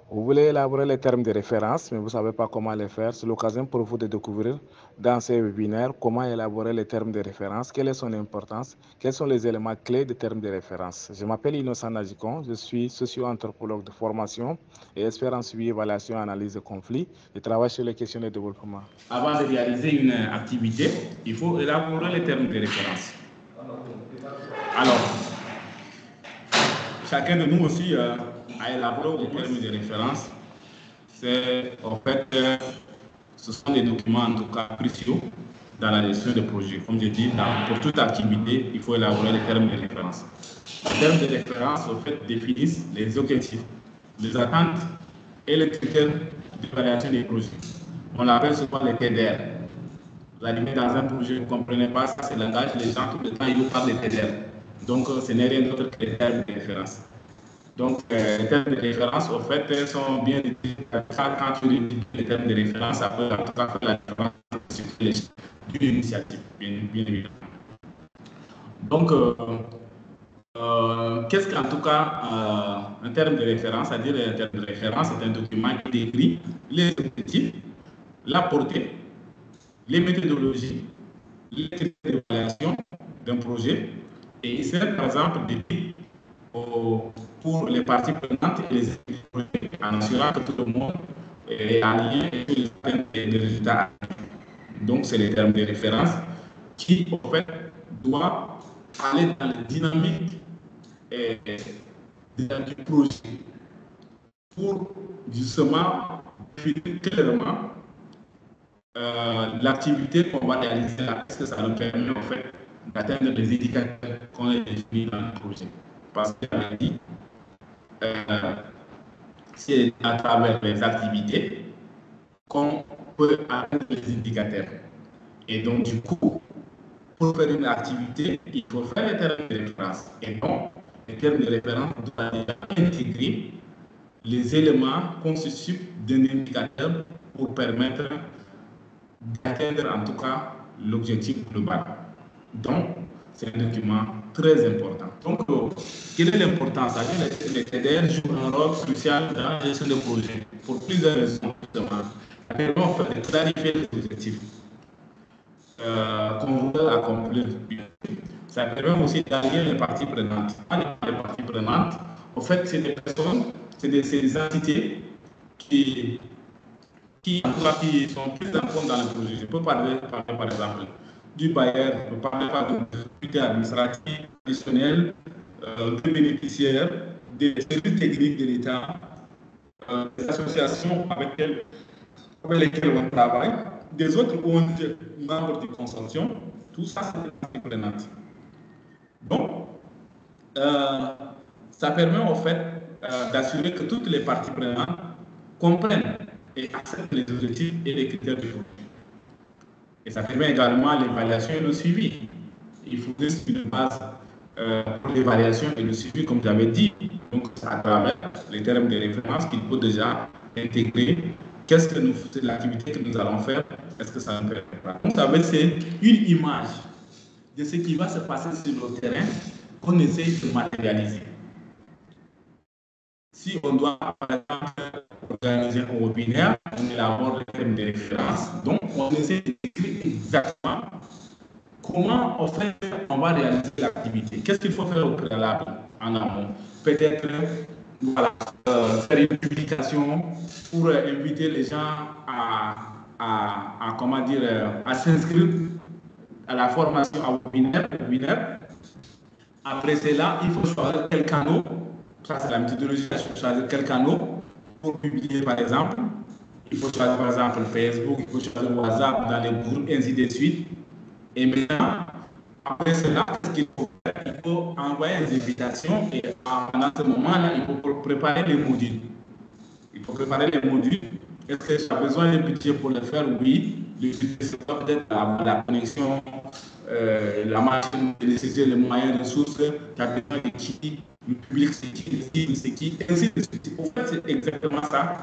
Vous voulez élaborer les termes de référence, mais vous ne savez pas comment les faire. C'est l'occasion pour vous de découvrir dans ces webinaires comment élaborer les termes de référence, quelle est son importance, quels sont les éléments clés des termes de référence. Je m'appelle Innocent Najikon, je suis socio-anthropologue de formation et expert en suivi, évaluation et analyse de conflits. Je travaille sur les questions de développement. Avant de réaliser une activité, il faut élaborer les termes de référence. Alors, chacun de nous aussi a élaboré les termes de référence. C'est en fait, ce sont des documents en tout cas cruciaux dans la gestion de projet. Comme je dis, pour toute activité, il faut élaborer les termes de référence. Les termes de référence, en fait, définissent les objectifs, les attentes et les critères d'évaluation des projets. On l'appelle souvent les TDR. Vous arrivez dans un projet, vous ne comprenez pas, ça c'est le langage, les gens tout le temps ils vous parlent des TDR. Donc ce n'est rien d'autre que les termes de référence. Donc les termes de référence, au fait, sont bien utilisés. Quand tu utilises les termes de référence, ça peut en tout cas faire la différence d'une initiative, bien évidemment. Donc, qu'est-ce qu'en tout cas un terme de référence, c'est-à-dire un terme de référence, c'est un document qui décrit les objectifs, la portée, les méthodologies, les critères d'évaluation d'un projet, et il sert par exemple d'équipe pour les parties prenantes et les équipes projets, en assurant que tout le monde est aligné et que les atteintes des résultats. Donc, c'est les termes de référence qui, en fait, doivent aller dans la dynamique du projet pour justement définir clairement l'activité qu'on va réaliser là. Est-ce que ça nous permet en fait d'atteindre les indicateurs qu'on a définis dans le projet? Parce qu'on a dit, c'est à travers les activités qu'on peut atteindre les indicateurs. Et donc, du coup, pour faire une activité, il faut faire les termes de référence. Et donc, les termes de référence doivent intégrer les éléments constitutifs d'un indicateur pour permettre d'atteindre en tout cas l'objectif global. Donc, c'est un document très important. Donc, quelle est l'importance? Les TDR jouent un rôle crucial dans la gestion de projet pour plusieurs raisons. Ça permet de clarifier les objectifs qu'on veut accomplir. Ça permet aussi d'allier les parties prenantes. Les parties prenantes, en fait, c'est des personnes, c'est des entités qui sont plus en compte dans le projet. Je peux parler par exemple du bailleur, je peux parler de l'unité administrative, additionnelle, des bénéficiaires, des services techniques de l'État, des associations avec lesquelles on travaille, des autres ONG membres du consortium, tout ça, c'est des parties prenantes. Donc, ça permet en fait d'assurer que toutes les parties prenantes comprennent et acceptent les objectifs et les critères du projet. Et ça permet également l'évaluation et le suivi. Il faut suivre une base pour l'évaluation et le suivi, comme j'avais dit. Donc, à travers les termes de référence qu'il faut déjà intégrer. Qu'est-ce que l'activité que nous allons faire, est-ce que ça nous permet pas? Donc, c'est une image de ce qui va se passer sur le terrain qu'on essaye de matérialiser. Si on doit, par exemple, organiser un webinaire, on élabore les termes de référence. Donc, on essaie d'écrire exactement comment on va réaliser l'activité. Qu'est-ce qu'il faut faire au préalable en amont? Peut-être voilà, faire une publication pour inviter les gens à s'inscrire à la formation à webinaire. Après cela, il faut choisir quel canal. Ça, c'est la méthodologie. Il faut choisir quel canal pour publier, par exemple. Il faut choisir, par exemple, Facebook, il faut choisir WhatsApp dans les groupes, ainsi de suite. Et maintenant, après cela, qu'est-ce qu'il faut faire? Il faut envoyer des invitations et pendant ce moment-là, il faut préparer les modules. Il faut préparer les modules. Est-ce que j'ai besoin d'un budget pour le faire? Oui. Le budget, c'est peut-être la connexion, la machine, nécessaire, les moyens, les ressources, tu as besoin de qui, le public, c'est qui, ainsi de suite. En fait, c'est exactement ça,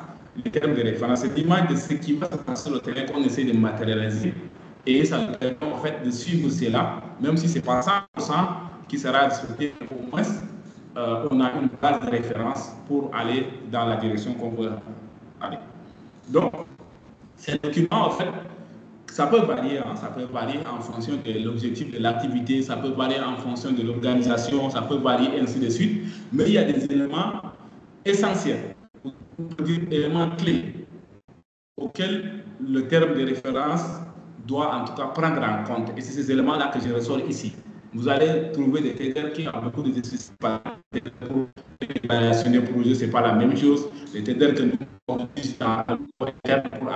les termes de référence. C'est l'image de ce qui va se passer sur le terrain qu'on essaie de matérialiser. Et ça permet en fait de suivre cela, même si ce n'est pas 100% qui sera respecté, au moins on a une base de référence pour aller dans la direction qu'on veut aller. Donc, ces documents, en fait, ça peut varier en fonction de l'objectif de l'activité, ça peut varier en fonction de l'organisation, ça peut varier ainsi de suite, mais il y a des éléments essentiels, des éléments clés auxquels le terme de référence doit en tout cas prendre en compte. Et c'est ces éléments-là que je ressors ici. Vous allez trouver des TEDR qui ont beaucoup de discussions. Pour l'évaluation des projets, ce n'est pas la même chose. Les TEDR que nous utilisons pour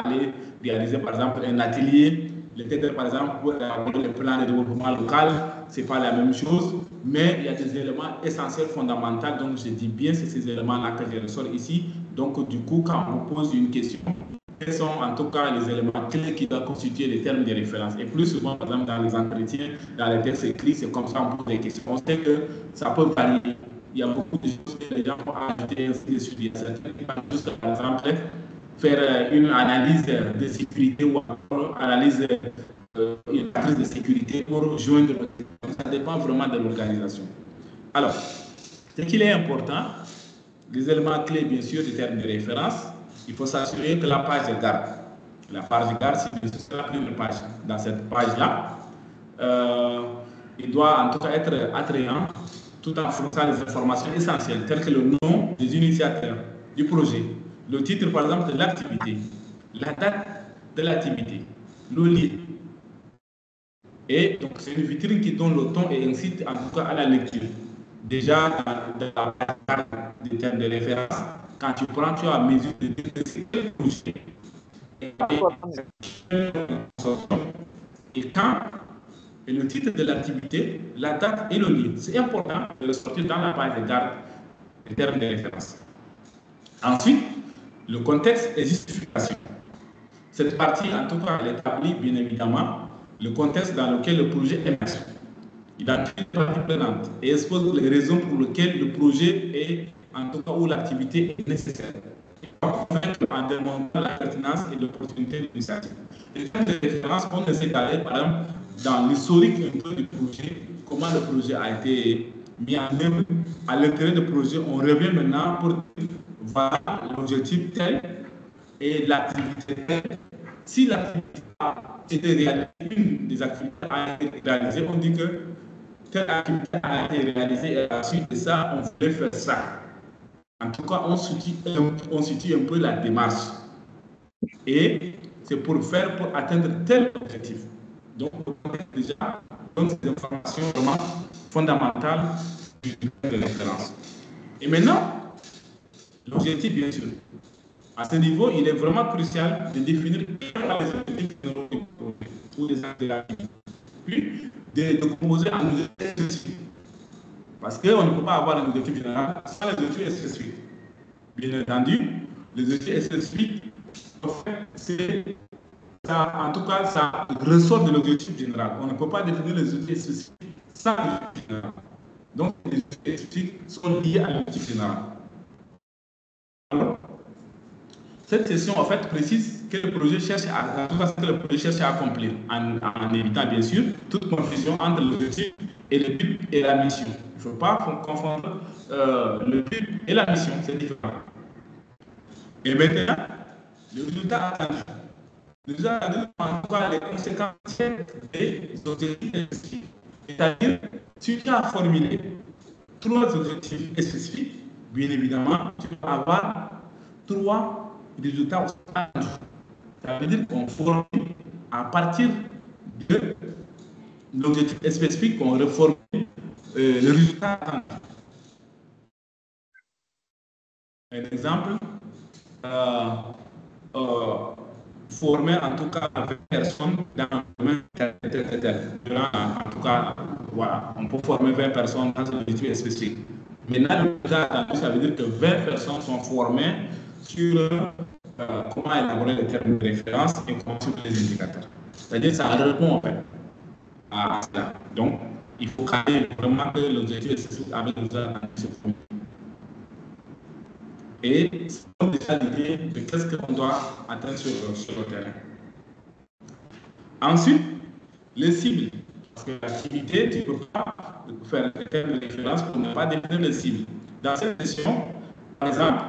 aller réaliser par exemple un atelier, les TEDR par exemple pour élaborer le plan de développement local, ce n'est pas la même chose, mais il y a des éléments essentiels, fondamentaux. Donc je dis bien, c'est ces éléments-là que je ressors ici. Donc du coup, quand on vous pose une question, quels sont en tout cas les éléments clés qui doivent constituer les termes de référence. Et plus souvent, par exemple, dans les entretiens, dans les textes écrits, c'est comme ça qu'on pose des questions. On sait que ça peut varier. Il y a beaucoup de choses que les gens vont ajouter ainsi de suite. Il y a certaines choses, par exemple, faire une analyse de sécurité ou une analyse une matrice de sécurité pour joindre. Ça dépend vraiment de l'organisation. Alors, ce qu'il est important, les éléments clés, bien sûr, des termes de référence, il faut s'assurer que la page de garde, c'est la première page. Dans cette page-là, il doit en tout cas être attrayant tout en fournissant des informations essentielles telles que le nom des initiateurs du projet, le titre par exemple de l'activité, la date de l'activité, le lieu. Et donc c'est une vitrine qui donne le ton et incite en tout cas à la lecture. Déjà, dans la carte des termes de référence, quand tu prends, tu as mesure de dire que c'est quel projet. Et quand, et le titre de l'activité, la date et le lieu. C'est important de le sortir dans la page de garde des termes de référence. Ensuite, le contexte et justification. Cette partie, en tout cas, elle établit bien évidemment le contexte dans lequel le projet est mené. Identifie les parties prenantes et expose les raisons pour lesquelles le projet est, en tout cas, où l'activité est nécessaire. En démontrant la pertinence et l'opportunité de l'initiative. Les termes de référence, on essaie d'aller, par exemple, dans l'historique un peu du projet, comment le projet a été mis en œuvre. À l'intérieur du projet, on revient maintenant pour voir l'objectif tel et l'activité telle. Si l'activité a été réalisée, une des activités a été réalisée, on dit que telle activité a été réalisée et à la suite de ça, on voulait faire ça. En tout cas, on situe un peu la démarche. Et c'est pour atteindre tel objectif. Donc, on a déjà des informations vraiment fondamentales du terme de référence. Et maintenant, l'objectif, bien sûr. À ce niveau, il est vraiment crucial de définir les objectifs ou les actes de l'activité. Puis, de composer en objectifs spécifiques. Parce qu'on ne peut pas avoir un objectif général sans les objectifs spécifiques. Bien entendu, les objectifs spécifiques, en tout cas, ça ressort de l'objectif général. On ne peut pas définir les objectifs spécifiques sans l'objectif général. Donc, les objectifs spécifiques sont liés à l'objectif général. Alors, cette session, en fait, précise que le projet cherche à accomplir, en évitant, bien sûr, toute confusion entre l'objectif et le but et la mission. Il ne faut pas confondre le but et la mission, c'est différent. Et maintenant, le résultat attendu. Le résultat attendu, en tout cas, les conséquences des objectifs spécifiques. C'est-à-dire, si tu as formulé 3 objectifs spécifiques, bien évidemment, tu vas avoir 3 résultats attendus. Ça veut dire qu'on formule à partir de l'objectif spécifique qu'on reformule le résultat attendu. Un exemple, former en tout cas 20 personnes dans le domaine tel. En tout cas, voilà, on peut former 20 personnes dans un objectif spécifique. Maintenant, le résultat attendu, ça veut dire que 20 personnes sont formées sur comment élaborer les termes de référence et comment suivre les indicateurs. C'est-à-dire que ça répond en fait à cela. Donc, il faut vraiment que l'objectif est spécifique avec le résultat attendu. Et c'est déjà l'idée de qu'est-ce qu'on doit atteindre sur le terrain. Ensuite, les cibles. Parce que l'activité, tu ne peux pas faire des termes de référence pour ne pas définir les cibles. Dans cette session, par exemple,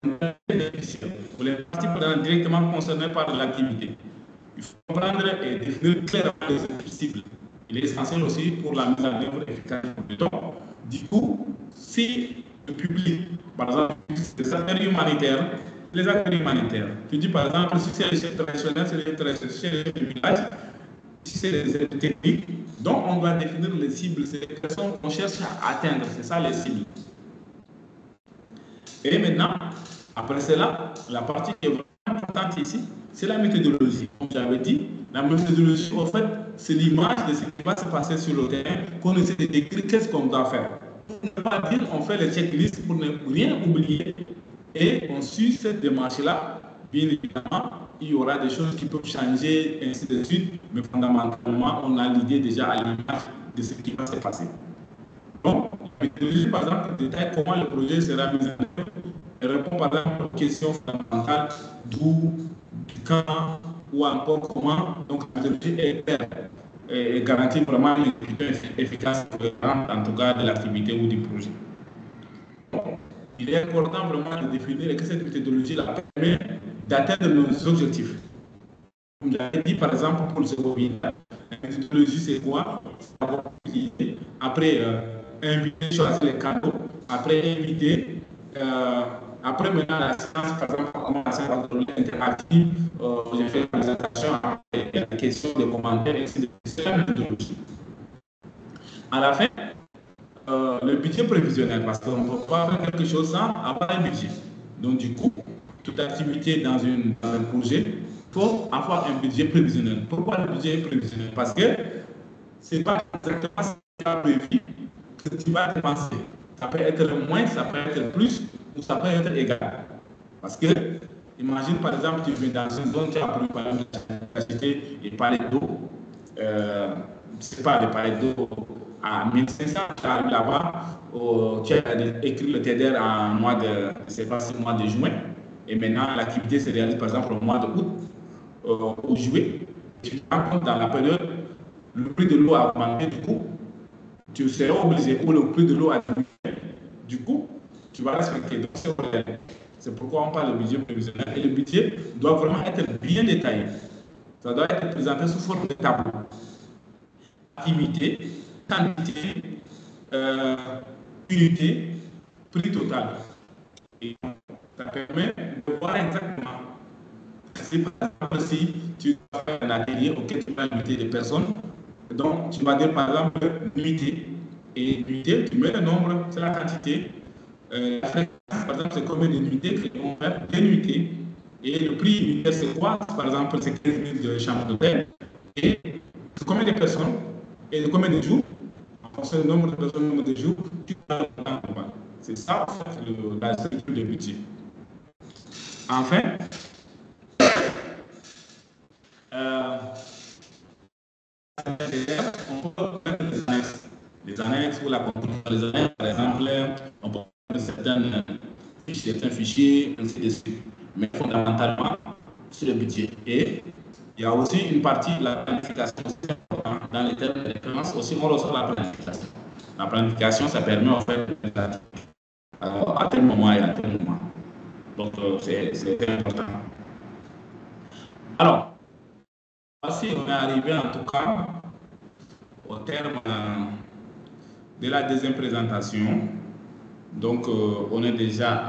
pour les parties directement concernées par l'activité, il faut comprendre et définir clairement les cibles. Il est essentiel aussi pour la mise en œuvre efficace du temps. Du coup, si le public, par exemple, des acteurs humanitaires, les acteurs humanitaires, tu dis par exemple, si c'est les chefs traditionnels, c'est les chefs du village, si c'est les aides techniques, donc on doit définir les cibles, c'est les personnes qu'on cherche à atteindre, c'est ça les cibles. Et maintenant, après cela, la partie qui est vraiment importante ici, c'est la méthodologie. Comme j'avais dit, la méthodologie, en fait, c'est l'image de ce qui va se passer sur le terrain, qu'on essaie de décrire qu'est-ce qu'on doit faire. Pour ne pas dire on fait les checklists pour ne rien oublier et on suit cette démarche-là. Bien évidemment, il y aura des choses qui peuvent changer, ainsi de suite, mais fondamentalement, on a l'idée déjà à l'image de ce qui va se passer. Donc, la méthodologie, par exemple, détaille comment le projet sera mis en œuvre. Elle répond par exemple aux questions fondamentales d'où, quand ou encore comment. Donc, la méthodologie est claire et garantit vraiment une exécution efficace, en tout cas, de l'activité ou du projet. Donc, il est important vraiment de définir que cette méthodologie permet d'atteindre nos objectifs. Comme j'avais dit, par exemple, pour le second webinaire, la méthodologie, c'est quoi? Après, inviter, choisir les canaux, après inviter, après maintenant la séance, par exemple, comment la séance interactive, j'ai fait la présentation, la question, des commentaires, etc. C'est la méthodologie. À la fin, le budget prévisionnel, parce qu'on ne peut pas faire quelque chose sans avoir un budget. Donc, du coup, toute activité dans un projet, il faut avoir un budget prévisionnel. Pourquoi le budget prévisionnel? Parce que ce n'est pas exactement ce qui est prévu que tu vas dépenser. Ça peut être moins, ça peut être plus, ou ça peut être égal. Parce que, imagine par exemple, tu viens dans une zone, tu as prévu par exemple d'acheter des palettes d'eau. C'est pas des palettes d'eau à 1500, tu arrives là-bas, tu as écrit le TDR en mois de, c'est pas le mois de juin, et maintenant l'activité se réalise par exemple au mois d'août ou juillet. Tu te rends compte dans la période, le prix de l'eau a augmenté, du coup, tu seras obligé pour le prix de l'eau à diminuer. Du coup, tu vas respecter. Donc, c'est pourquoi on parle de budget prévisionnel. Et le budget doit vraiment être bien détaillé. Ça doit être présenté sous forme de tableau. Activité, quantité, unité, prix total. Et ça permet de voir exactement. C'est par exemple si tu vas faire un atelier auquel tu vas inviter des personnes, donc tu vas dire par exemple nuitée. Et nuitée, tu mets le nombre, c'est la quantité. La fréquence, par exemple, c'est combien de nuitées que vont faire des nuitées. Et le prix unitaire, c'est quoi? Par exemple, c'est 15 000 de chambre d'hôtel. Et c'est combien de personnes et de combien de jours? En fonction du nombre de personnes, nombre de jours, tu vas le. C'est ça, en fait, la structure du budget. Enfin, on peut faire des annexes pour la conclusion des annexes, par exemple, on peut faire certains fichiers, ainsi de suite. Mais fondamentalement, c'est le budget. Et il y a aussi une partie de la planification dans les termes de référence. Aussi, on ressort la planification. La planification, ça permet en fait à tel moment et à tel moment. Donc, c'est important. Alors, voici, on est arrivé en tout cas au terme de la deuxième présentation. Donc, on est déjà